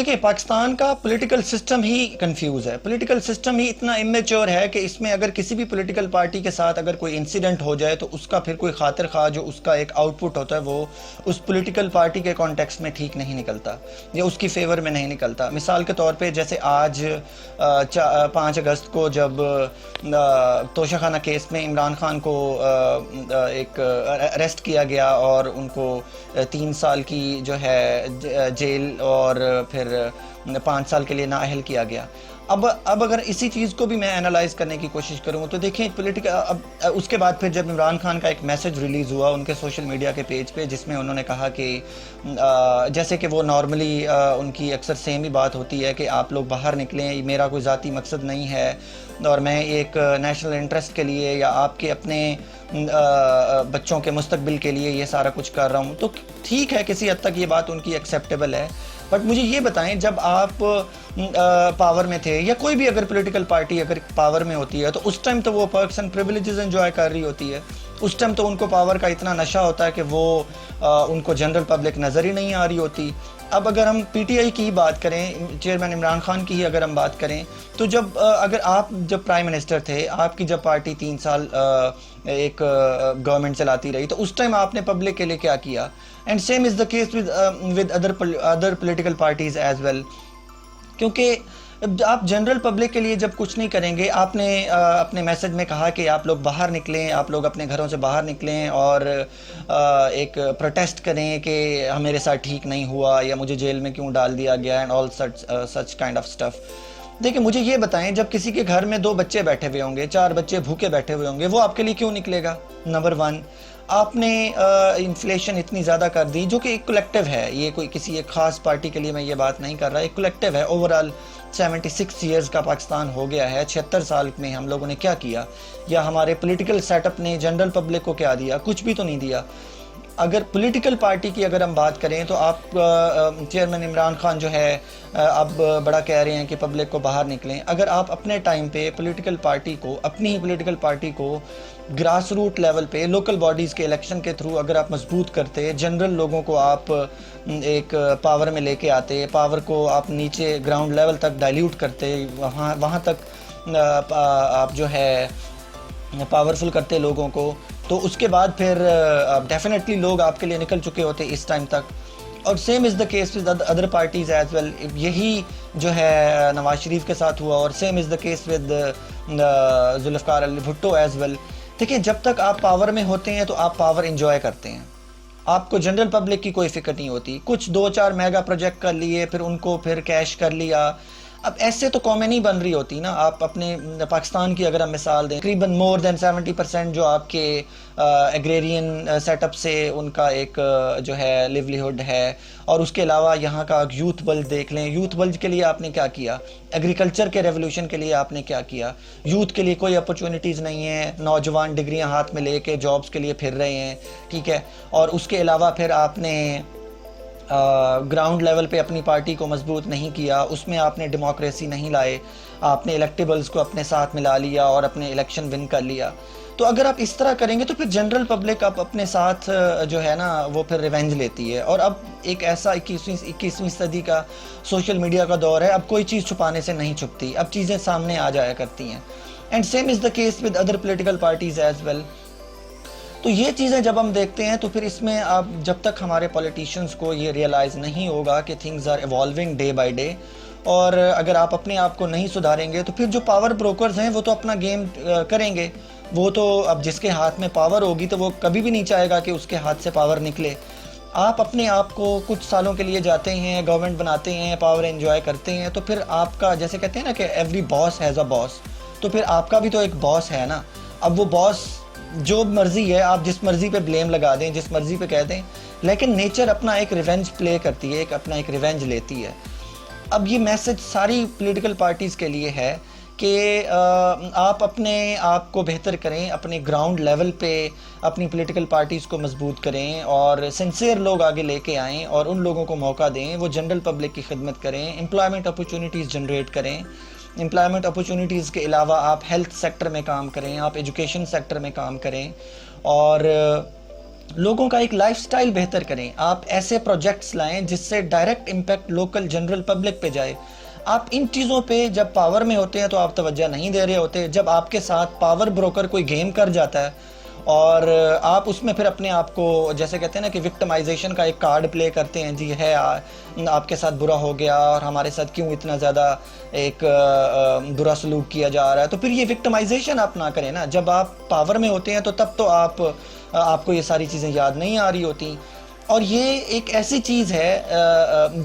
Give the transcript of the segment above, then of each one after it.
دیکھیں پاکستان کا political system ہی confuse ہے، پولیٹیکل سسٹم ہی اتنا امیچور ہے کہ اس میں اگر کسی بھی پولیٹیکل پارٹی کے ساتھ اگر کوئی انسیڈنٹ ہو جائے تو اس کا پھر کوئی خاطر خواہ جو اس کا ایک آؤٹ پٹ ہوتا ہے وہ اس پولیٹیکل پارٹی کے کانٹیکس میں ٹھیک نہیں نکلتا یا اس کی فیور میں نہیں نکلتا۔ مثال کے طور پہ جیسے آج 5 اگست کو جب توشہ خانہ کیس میں عمران خان کو ایک اریسٹ کیا گیا اور ان کو 3 سال کی جو ہے جیل اور پھر 5 سال کے لیے نااہل کیا گیا۔ اب اگر اسی چیز کو بھی میں انالائز کرنے کی کوشش کروں تو دیکھیں پولیٹیکل اس کے بعد پھر جب عمران خان کا ایک میسج ریلیز ہوا ان کے سوشل میڈیا کے پیج پہ جس میں انہوں نے کہا کہ جیسے کہ وہ نارملی ان کی اکثر سیم ہی بات ہوتی ہے کہ آپ لوگ باہر نکلیں، میرا کوئی ذاتی مقصد نہیں ہے اور میں ایک نیشنل انٹرسٹ کے لیے یا آپ کے اپنے بچوں کے مستقبل کے لیے یہ سارا کچھ کر رہا ہوں، تو ٹھیک ہے کسی حد تک یہ بات ان کی ایکسیپٹیبل ہے۔ بٹ مجھے یہ بتائیں جب آپ پاور میں تھے یا کوئی بھی اگر پولیٹیکل پارٹی اگر پاور میں ہوتی ہے تو اس ٹائم تو وہ پرکس اینڈ پریویلیجز انجوائے کر رہی ہوتی ہے، اس ٹائم تو ان کو پاور کا اتنا نشہ ہوتا ہے کہ وہ ان کو جنرل پبلک نظر ہی نہیں آ رہی ہوتی۔ اب اگر ہم پی ٹی آئی کی بات کریں، چیئرمین عمران خان کی ہی اگر ہم بات کریں تو اگر آپ جب پرائم منسٹر تھے، آپ کی جب پارٹی 3 سال ایک گورنمنٹ چلاتی رہی تو اس ٹائم آپ نے پبلک کے لیے کیا کیا؟ And same is the case with other political parties as well, کیونکہ آپ جنرل پبلک کے لیے جب کچھ نہیں کریں گے، آپ نے اپنے میسج میں کہا کہ آپ لوگ باہر نکلیں، آپ لوگ اپنے گھروں سے باہر نکلیں اور ایک پروٹیسٹ کریں کہ میرے ساتھ ٹھیک نہیں ہوا یا مجھے جیل میں کیوں ڈال دیا گیا and all such kind of stuff. دیکھیں مجھے یہ بتائیں جب کسی کے گھر میں 2 بچے بیٹھے ہوئے ہوں گے، 4 بچے بھوکے بیٹھے ہوئے ہوں گے، وہ آپ کے لیے کیوں نکلے گا؟ نمبر 1، آپ نے انفلیشن اتنی زیادہ کر دی جو کہ ایک کولیکٹیو ہے، یہ کوئی کسی ایک خاص پارٹی کے لیے میں یہ بات نہیں کر رہا، ایک کولیکٹیو ہے۔ اوورال 76 ایئرز کا پاکستان ہو گیا ہے، 76 سال میں ہم لوگوں نے کیا کیا یا ہمارے پولیٹیکل سیٹ اپ نے جنرل پبلک کو کیا دیا؟ کچھ بھی تو نہیں دیا۔ اگر پولیٹیکل پارٹی کی اگر ہم بات کریں تو آپ چیئرمین عمران خان جو ہے اب بڑا کہہ رہے ہیں کہ پبلک کو باہر نکلیں۔ اگر آپ اپنے ٹائم پہ پولیٹیکل پارٹی کو، اپنی ہی پولیٹیکل پارٹی کو گراس روٹ لیول پہ لوکل باڈیز کے الیکشن کے تھرو اگر آپ مضبوط کرتے، جنرل لوگوں کو آپ ایک پاور میں لے کے آتے، پاور کو آپ نیچے گراؤنڈ لیول تک ڈائلیوٹ کرتے، وہاں تک آپ جو ہے پاورفل کرتے لوگوں کو، تو اس کے بعد پھر ڈیفینیٹلی لوگ آپ کے لیے نکل چکے ہوتے اس ٹائم تک۔ اور same is the case with other parties as well, یہی جو ہے نواز شریف کے ساتھ ہوا اور same is the case with Zulfikar Ali Bhutto as well. دیکھیں جب تک آپ پاور میں ہوتے ہیں تو آپ پاور انجوائے کرتے ہیں، آپ کو جنرل پبلک کی کوئی فکر نہیں ہوتی، کچھ 2-4 میگا پروجیکٹ کر لیے پھر ان کو پھر کیش کر لیا۔ اب ایسے تو قومیں نہیں بن رہی ہوتی نا۔ آپ اپنے پاکستان کی اگر ہم مثال دیں، تقریباً مور دین 70% جو آپ کے ایگریرین سیٹ اپ سے ان کا ایک جو ہے لیولیہڈ ہے، اور اس کے علاوہ یہاں کا یوتھ بلج دیکھ لیں، یوتھ بلج کے لیے آپ نے کیا کیا؟ ایگریکلچر کے ریولوشن کے لیے آپ نے کیا کیا؟ یوتھ کے لیے کوئی اپرچونٹیز نہیں ہیں، نوجوان ڈگریاں ہاتھ میں لے کے جابز کے لیے پھر رہے ہیں، ٹھیک ہے۔ اور اس کے علاوہ پھر آپ نے گراؤنڈ لیول پہ اپنی پارٹی کو مضبوط نہیں کیا، اس میں آپ نے ڈیموکریسی نہیں لائے، آپ نے الیکٹیبلز کو اپنے ساتھ ملا لیا اور اپنے الیکشن ون کر لیا۔ تو اگر آپ اس طرح کریں گے تو پھر جنرل پبلک آپ اپنے ساتھ جو ہے نا وہ پھر ریونج لیتی ہے۔ اور اب ایک ایسا 21ویں صدی کا سوشل میڈیا کا دور ہے، اب کوئی چیز چھپانے سے نہیں چھپتی، اب چیزیں سامنے آ جایا کرتی ہیں۔ And same is the case with other political parties as well. تو یہ چیزیں جب ہم دیکھتے ہیں تو پھر اس میں آپ جب تک ہمارے پولیٹیشنز کو یہ ریئلائز نہیں ہوگا کہ things are evolving day by day, اور اگر آپ اپنے آپ کو نہیں سدھاریں گے تو پھر جو پاور بروکرز ہیں وہ تو اپنا گیم کریں گے، وہ تو اب جس کے ہاتھ میں پاور ہوگی تو وہ کبھی بھی نہیں چاہے گا کہ اس کے ہاتھ سے پاور نکلے۔ آپ اپنے آپ کو کچھ سالوں کے لیے جاتے ہیں، گورنمنٹ بناتے ہیں، پاور انجوائے کرتے ہیں، تو پھر آپ کا جیسے کہتے ہیں نا کہ ایوری باس ہیز اے باس، تو پھر آپ کا بھی تو ایک باس ہے نا۔ اب وہ باس جو مرضی ہے، آپ جس مرضی پہ بلیم لگا دیں، جس مرضی پہ کہہ دیں، لیکن نیچر اپنا ایک ریونج پلے کرتی ہے، اپنا ایک ریونج لیتی ہے۔ اب یہ میسج ساری پولیٹیکل پارٹیز کے لیے ہے کہ آپ اپنے آپ کو بہتر کریں، اپنے گراؤنڈ لیول پہ اپنی پولیٹیکل پارٹیز کو مضبوط کریں اور سنسیئر لوگ آگے لے کے آئیں اور ان لوگوں کو موقع دیں، وہ جنرل پبلک کی خدمت کریں، امپلائمنٹ اپرچونٹیز جنریٹ کریں۔ امپلائمنٹ اپرچونٹیز کے علاوہ آپ ہیلتھ سیکٹر میں کام کریں، آپ ایجوکیشن سیکٹر میں کام کریں، اور لوگوں کا ایک لائف سٹائل بہتر کریں. آپ ایسے پروجیکٹس لائیں جس سے direct impact local general public پہ جائے. آپ ان چیزوں پہ جب پاور میں ہوتے ہیں تو آپ توجہ نہیں دے رہے ہوتے. جب آپ کے ساتھ پاور بروکر کوئی گیم کر جاتا ہے اور آپ اس میں پھر اپنے آپ کو جیسے کہتے ہیں نا کہ وکٹمائزیشن کا ایک کارڈ پلے کرتے ہیں, جی ہے آپ کے ساتھ برا ہو گیا اور ہمارے ساتھ کیوں اتنا زیادہ ایک برا سلوک کیا جا رہا ہے, تو پھر یہ وکٹمائزیشن آپ نہ کریں نا. جب آپ پاور میں ہوتے ہیں تو تب تو آپ کو یہ ساری چیزیں یاد نہیں آ رہی ہوتی. اور یہ ایک ایسی چیز ہے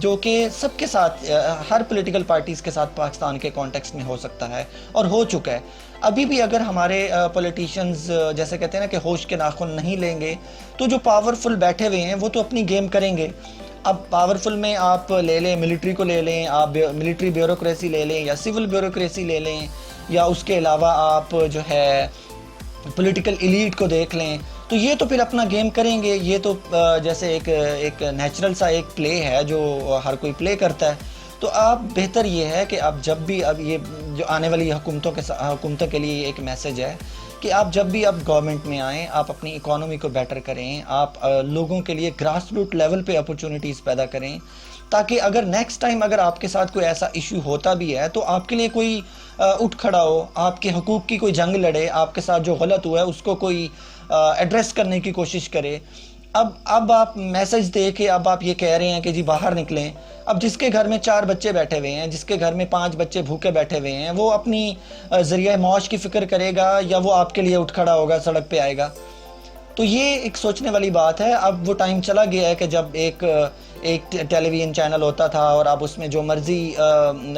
جو کہ سب کے ساتھ, ہر پولیٹیکل پارٹیز کے ساتھ پاکستان کے کانٹیکسٹ میں ہو سکتا ہے اور ہو چکا ہے. ابھی بھی اگر ہمارے پولیٹیشینز جیسے کہتے ہیں نا کہ ہوش کے ناخن نہیں لیں گے تو جو پاورفل بیٹھے ہوئے ہیں وہ تو اپنی گیم کریں گے. اب پاورفل میں آپ لے لیں ملٹری کو لے لیں, آپ ملٹری بیوروکریسی لے لیں یا سول بیوروکریسی لے لیں, یا اس کے علاوہ آپ جو ہے پولیٹیکل ایلیٹ کو دیکھ لیں, تو یہ تو پھر اپنا گیم کریں گے. یہ تو جیسے ایک نیچرل سا ایک پلے ہے جو ہر کوئی پلے کرتا ہے. تو آپ بہتر یہ ہے کہ آپ جب بھی, اب یہ جو آنے والی حکومتوں کے لیے ایک میسج ہے کہ آپ جب بھی گورنمنٹ میں آئیں آپ اپنی اکانومی کو بیٹر کریں, آپ لوگوں کے لیے گراس روٹ لیول پہ اپرچونٹیز پیدا کریں, تاکہ اگر نیکسٹ ٹائم اگر آپ کے ساتھ کوئی ایسا ایشو ہوتا بھی ہے تو آپ کے لیے کوئی اٹھ کھڑا ہو, آپ کے حقوق کی کوئی جنگ لڑے, آپ کے ساتھ جو غلط ہوا ہے اس کو کوئی ایڈریس کرنے کی کوشش کرے. اب آپ میسج دے کے اب آپ یہ کہہ رہے ہیں کہ جی باہر نکلیں. اب جس کے گھر میں 4 بچے بیٹھے ہوئے ہیں, جس کے گھر میں 5 بچے بھوکے بیٹھے ہوئے ہیں, وہ اپنی ذریعہ معاش کی فکر کرے گا یا وہ آپ کے لیے اٹھ کھڑا ہوگا, سڑک پہ آئے گا؟ تو یہ ایک سوچنے والی بات ہے. اب وہ ٹائم چلا گیا ہے کہ جب ایک ٹیلی ویژن چینل ہوتا تھا اور آپ اس میں جو مرضی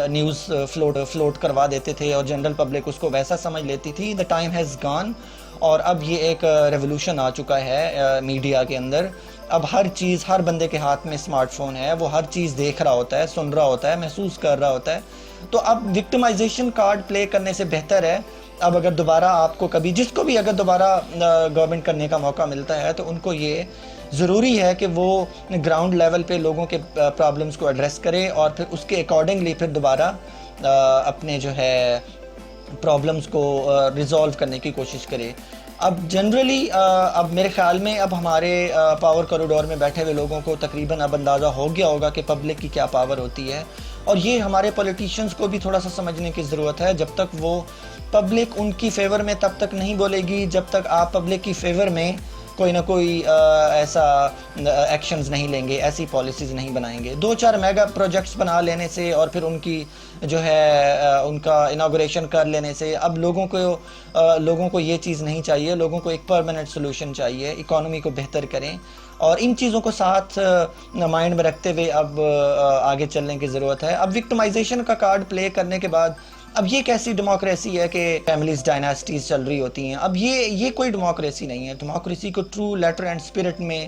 نیوز فلوٹ کروا دیتے تھے اور جنرل پبلک اس کو ویسا سمجھ لیتی تھی. دا ٹائم ہیز گان, اور اب یہ ایک ریولوشن آ چکا ہے میڈیا کے اندر. اب ہر چیز, ہر بندے کے ہاتھ میں اسمارٹ فون ہے, وہ ہر چیز دیکھ رہا ہوتا ہے, سن رہا ہوتا ہے, محسوس کر رہا ہوتا ہے. تو اب وکٹمائزیشن کارڈ پلے کرنے سے بہتر ہے اب اگر دوبارہ آپ کو کبھی, جس کو بھی اگر دوبارہ گورنمنٹ کرنے کا موقع ملتا ہے تو ان کو یہ ضروری ہے کہ وہ گراؤنڈ لیول پہ لوگوں کے پرابلمز کو ایڈریس کرے اور پھر اس کے اکارڈنگلی پھر دوبارہ اپنے جو ہے پرابلمز کو ریزالو کرنے کی کوشش کرے. اب جنرلی اب میرے خیال میں اب ہمارے پاور کوریڈور میں بیٹھے ہوئے لوگوں کو تقریباً اب اندازہ ہو گیا ہوگا کہ پبلک کی کیا پاور ہوتی ہے, اور یہ ہمارے پولیٹیشینز کو بھی تھوڑا سا سمجھنے کی ضرورت ہے. جب تک وہ پبلک ان کی فیور میں تب تک نہیں بولے گی جب تک آپ پبلک کی فیور میں کوئی نہ کوئی ایسا ایکشنز نہیں لیں گے, ایسی پالیسیز نہیں بنائیں گے. 2-4 میگا پروجیکٹس بنا لینے سے اور پھر ان کی جو ہے ان کا اناگوریشن کر لینے سے اب لوگوں کو یہ چیز نہیں چاہیے. لوگوں کو ایک پرماننٹ سولوشن چاہیے. اکانومی کو بہتر کریں اور ان چیزوں کو ساتھ مائنڈ میں رکھتے ہوئے اب آگے چلنے کی ضرورت ہے. اب وکٹمائزیشن کا کارڈ پلے کرنے کے بعد اب یہ کیسی ڈیموکریسی ہے کہ فیملیز ڈائناسٹیز چل رہی ہوتی ہیں؟ اب یہ کوئی ڈیموکریسی نہیں ہے. ڈیموکریسی کو ٹرو لیٹر اینڈ اسپرٹ میں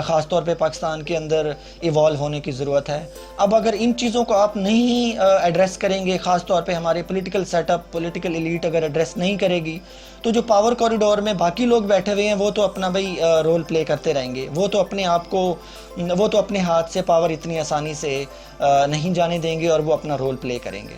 خاص طور پہ پاکستان کے اندر ایوالو ہونے کی ضرورت ہے. اب اگر ان چیزوں کو آپ نہیں ایڈریس کریں گے, خاص طور پہ ہمارے political set up, political elite اگر ایڈریس نہیں کرے گی تو جو پاور کوریڈور میں باقی لوگ بیٹھے ہوئے ہیں وہ تو اپنا بھائی رول پلے کرتے رہیں گے. وہ تو اپنے ہاتھ سے پاور اتنی آسانی سے نہیں جانے دیں گے اور وہ اپنا رول پلے کریں گے.